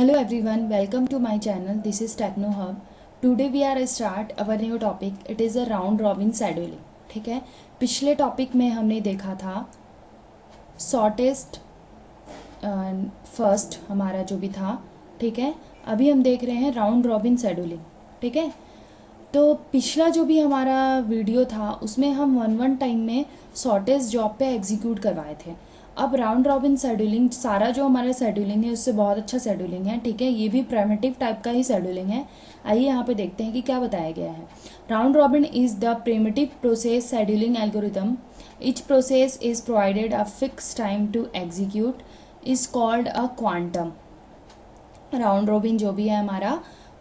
Hello everyone, welcome to my channel. This is Techno Hub. Today we are start our new topic. It is a round robin scheduling. ठीक है, पिछले topic में हमने देखा था shortest first हमारा जो भी था. ठीक है, अभी हम देख रहे हैं राउंड रॉबिन शेड्यूलिंग. ठीक है, तो पिछला जो भी हमारा वीडियो था उसमें हम वन टाइम में शॉर्टेस्ट जॉब पे एग्जीक्यूट करवाए थे. अब राउंड रॉबिन शेड्यूलिंग सारा जो हमारा शेड्यूलिंग है उससे बहुत अच्छा शेड्यूलिंग है. ठीक है, ये भी प्राइमेटिव टाइप का ही शेड्यूलिंग है. आइए यहाँ पे देखते हैं कि क्या बताया गया है. Round robin is the primitive process scheduling algorithm. Each process is provided a fixed time to execute is called a quantum. Round robin जो भी है हमारा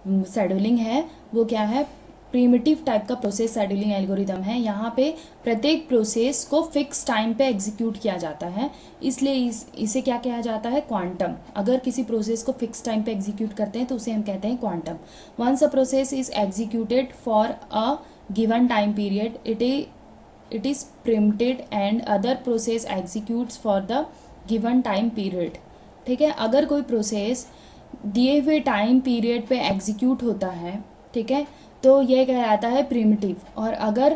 शेड्यूलिंग है वो क्या है, प्रिमिटिव टाइप का प्रोसेस शेड्यूलिंग एल्गोरिथम है. यहाँ पे प्रत्येक प्रोसेस को फिक्स टाइम पे एग्जीक्यूट किया जाता है, इसलिए इसे क्या कहा जाता है, क्वांटम. अगर किसी प्रोसेस को फिक्स टाइम पे एग्जीक्यूट करते हैं तो उसे हम कहते हैं quantum. Once a process is executed for a given time period it is preempted and other process executes for the given time period. ठीक है, अगर कोई प्रोसेस दिए हुए टाइम पीरियड पे एग्जीक्यूट होता है, ठीक है, तो ये कहलाता है प्रिमिटिव. और अगर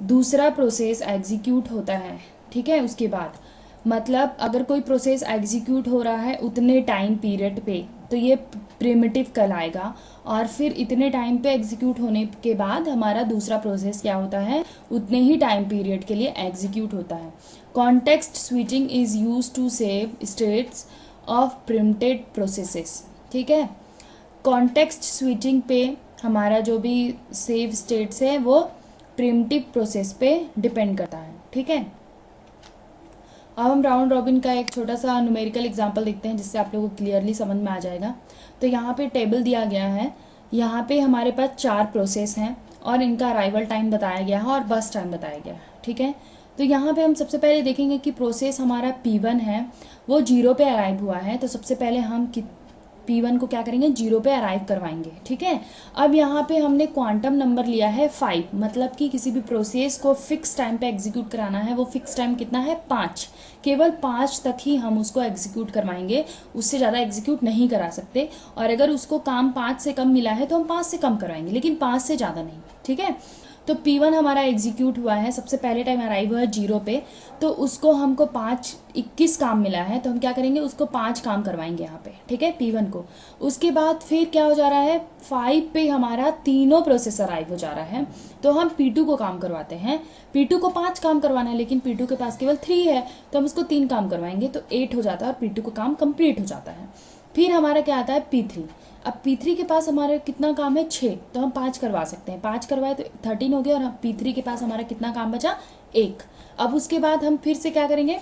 दूसरा प्रोसेस एग्जीक्यूट होता है, ठीक है, उसके बाद मतलब अगर कोई प्रोसेस एग्जीक्यूट हो रहा है उतने टाइम पीरियड पे तो ये प्रिमिटिव कहलाएगा. और फिर इतने टाइम पे एग्जीक्यूट होने के बाद हमारा दूसरा प्रोसेस क्या होता है, उतने ही टाइम पीरियड के लिए एग्जीक्यूट होता है. Context switching is use to save states of preempted processes. ठीक है, कॉन्टेक्स्ट स्विचिंग पे हमारा जो भी सेव स्टेट्स है वो प्रिमिटिव प्रोसेस पे डिपेंड करता है. ठीक है, अब हम राउंड रॉबिन का एक छोटा सा न्यूमेरिकल एग्जांपल देखते हैं जिससे आप लोगों को क्लियरली समझ में आ जाएगा. तो यहाँ पे टेबल दिया गया है, यहाँ पे हमारे पास 4 प्रोसेस हैं और इनका अराइवल टाइम बताया गया है और बस टाइम बताया गया है. ठीक है, तो यहाँ पे हम सबसे पहले देखेंगे कि प्रोसेस हमारा P1 है वो 0 पे अराइव हुआ है. तो सबसे पहले हम P1 को क्या करेंगे, 0 पे अराइव करवाएंगे. ठीक है, अब यहाँ पे हमने क्वांटम नंबर लिया है 5, मतलब कि किसी भी प्रोसेस को फिक्स टाइम पे एग्जीक्यूट कराना है. वो फिक्स टाइम कितना है, 5. केवल 5 तक ही हम उसको एग्जीक्यूट करवाएंगे, उससे ज़्यादा एग्जीक्यूट नहीं करा सकते. और अगर उसको काम 5 से कम मिला है तो हम 5 से कम करवाएंगे, लेकिन 5 से ज़्यादा नहीं. ठीक है, तो P1 हमारा एग्जीक्यूट हुआ है, सबसे पहले टाइम अराइव हुआ है 0 पे, तो उसको हमको 21 काम मिला है, तो हम क्या करेंगे, उसको 5 काम करवाएंगे यहाँ पे. ठीक है, P1 को. उसके बाद फिर क्या हो जा रहा है, 5 पे हमारा तीनों प्रोसेस अराइव हो जा रहा है, तो हम P2 को काम करवाते हैं. P2 को 5 काम करवाना है लेकिन P2 के पास केवल 3 है, तो हम उसको 3 काम करवाएंगे तो 8 हो जाता है और P2 को काम कंप्लीट हो जाता है. फिर हमारा क्या आता है, P3. अब P3 के पास हमारे कितना काम है, 6, तो हम 5 करवा सकते हैं. 5 करवाए तो 13 हो गया और P3 के पास हमारा कितना काम बचा, 1. अब उसके बाद हम फिर से क्या करेंगे,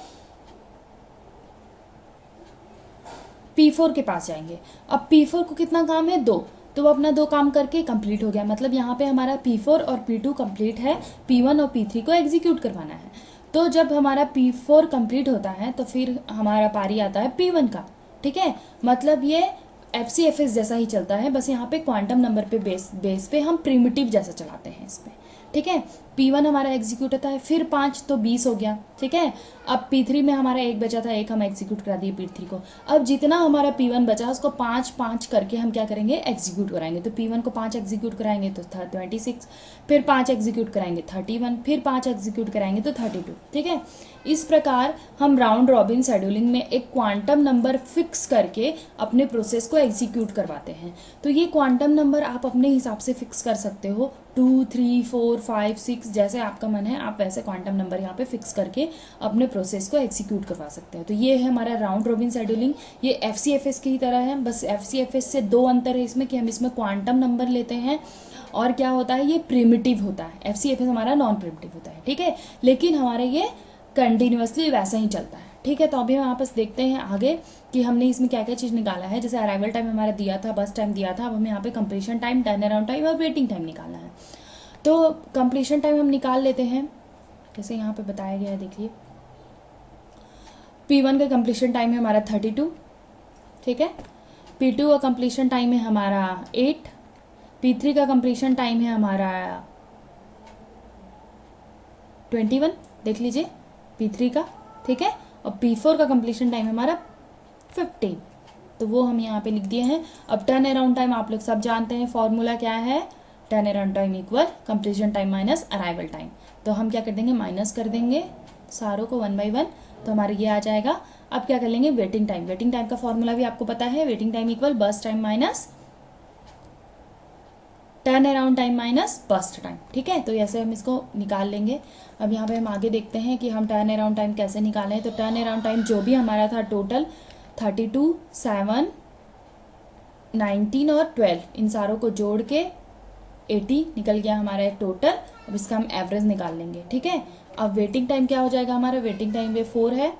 P4 के पास जाएंगे. अब P4 को कितना काम है, 2, तो वो अपना 2 काम करके कंप्लीट हो गया. मतलब यहाँ पे हमारा P4 और P2 कंप्लीट है, P1 और P3 को एग्जीक्यूट करवाना है. तो जब हमारा P4 कंप्लीट होता है तो फिर हमारा पारी आता है P1 का. ठीक है, मतलब ये FCFS जैसा ही चलता है, बस यहाँ पे क्वांटम नंबर पे बेस पे हम प्रिमिटिव जैसा चलाते हैं इसमें. ठीक है, P1 हमारा एग्जीक्यूट होता है, फिर 5 तो 20 हो गया. ठीक है, अब P3 में हमारा 1 बचा था, 1 हम एग्जीक्यूट करा दिए P3 को. अब जितना हमारा P1 बचा उसको 5 करके हम क्या करेंगे, एग्जीक्यूट कराएंगे. तो P1 को 5 एग्जीक्यूट कराएंगे तो 26, फिर 5 एग्जीक्यूट कराएंगे 31, फिर 5 एग्जीक्यूट कराएंगे तो 32. ठीक है, इस प्रकार हम राउंड रॉबिन शेड्यूलिंग में एक क्वांटम नंबर फिक्स करके अपने प्रोसेस को एग्जीक्यूट करवाते हैं. तो ये क्वांटम नंबर आप अपने हिसाब से फिक्स कर सकते हो, 2, 3, 4, 5, 6 जैसे आपका मन है आप वैसे क्वांटम नंबर यहाँ पे फिक्स करके अपने प्रोसेस को एग्जीक्यूट करवा सकते हैं. तो ये है हमारा राउंड रॉबिन शेड्यूलिंग. ये FCFS की ही तरह है, बस FCFS से 2 अंतर है इसमें कि हम इसमें क्वांटम नंबर लेते हैं और क्या होता है, ये प्रिमिटिव होता है. FCFS हमारा नॉन प्रिमिटिव होता है. ठीक है, लेकिन हमारे ये कंटिन्यूअसली वैसा ही चलता है. ठीक है, तो अभी हम यहाँ पर देखते हैं आगे कि हमने इसमें क्या क्या चीज़ निकाला है. जैसे अराइवल टाइम हमारा दिया था, बस टाइम दिया था, अब हमें यहाँ पे completion time, turn around time और वेटिंग टाइम निकालना है. तो कंप्लीशन टाइम हम निकाल लेते हैं, जैसे यहाँ पे बताया गया है. देखिए P1 का कंप्लीशन टाइम है हमारा 32. ठीक है, P2 का कंप्लीशन टाइम है हमारा 8, P3 का कंप्लीशन टाइम है हमारा 21. देख लीजिए P3 का. ठीक है, और P4 का कंप्लीशन टाइम है हमारा 15. तो वो हम यहाँ पे लिख दिए हैं। अब टर्न अराउंड टाइम आप लोग सब जानते हैं, फॉर्मूला क्या है, turn around time equal completion time minus arrival time. तो हम क्या कर देंगे, माइनस कर देंगे सारों को 1 by 1, तो हमारा ये आ जाएगा। अब क्या कर लेंगे, वेटिंग टाइम। वेटिंग टाइम का फॉर्मूला भी आपको पता है, waiting time equal burst time minus turn around time minus burst time. ठीक है, तो ऐसे हम इसको निकाल लेंगे। अब यहाँ पे हम आगे देखते हैं कि हम टर्न अराउंड टाइम कैसे निकालें। तो टर्न अराउंड टाइम जो भी हमारा था टोटल 32, 7, 19 और 12, इन सारों को जोड़ के 80 निकल गया हमारा एक टोटल। अब इसका हम एवरेज निकाल लेंगे। ठीक है, अब वेटिंग टाइम क्या हो जाएगा हमारा, वेटिंग टाइम ये 4 है,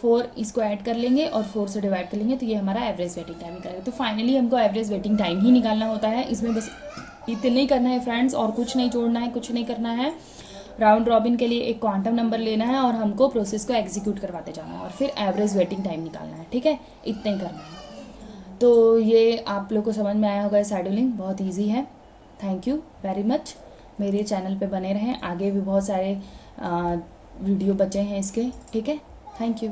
4 इसको ऐड कर लेंगे और 4 से डिवाइड कर लेंगे, तो ये हमारा एवरेज वेटिंग टाइम निकलेगा। तो फाइनली हमको एवरेज वेटिंग टाइम ही निकालना होता है। इसमें बस इतना ही करना है फ्रेंड्स, और कुछ नहीं जोड़ना है, कुछ नहीं करना है। राउंड रॉबिन के लिए एक क्वांटम नंबर लेना है और हमको प्रोसेस को एग्जीक्यूट करवाते जाना है और फिर एवरेज वेटिंग टाइम निकालना है। ठीक है, इतना ही करना है। तो ये आप लोग को समझ में आया होगा, शेड्यूलिंग बहुत ईजी है। Thank you very much. मेरे चैनल पे बने रहें, आगे भी बहुत सारे वीडियो बचे हैं इसके। ठीक है, थैंक यू।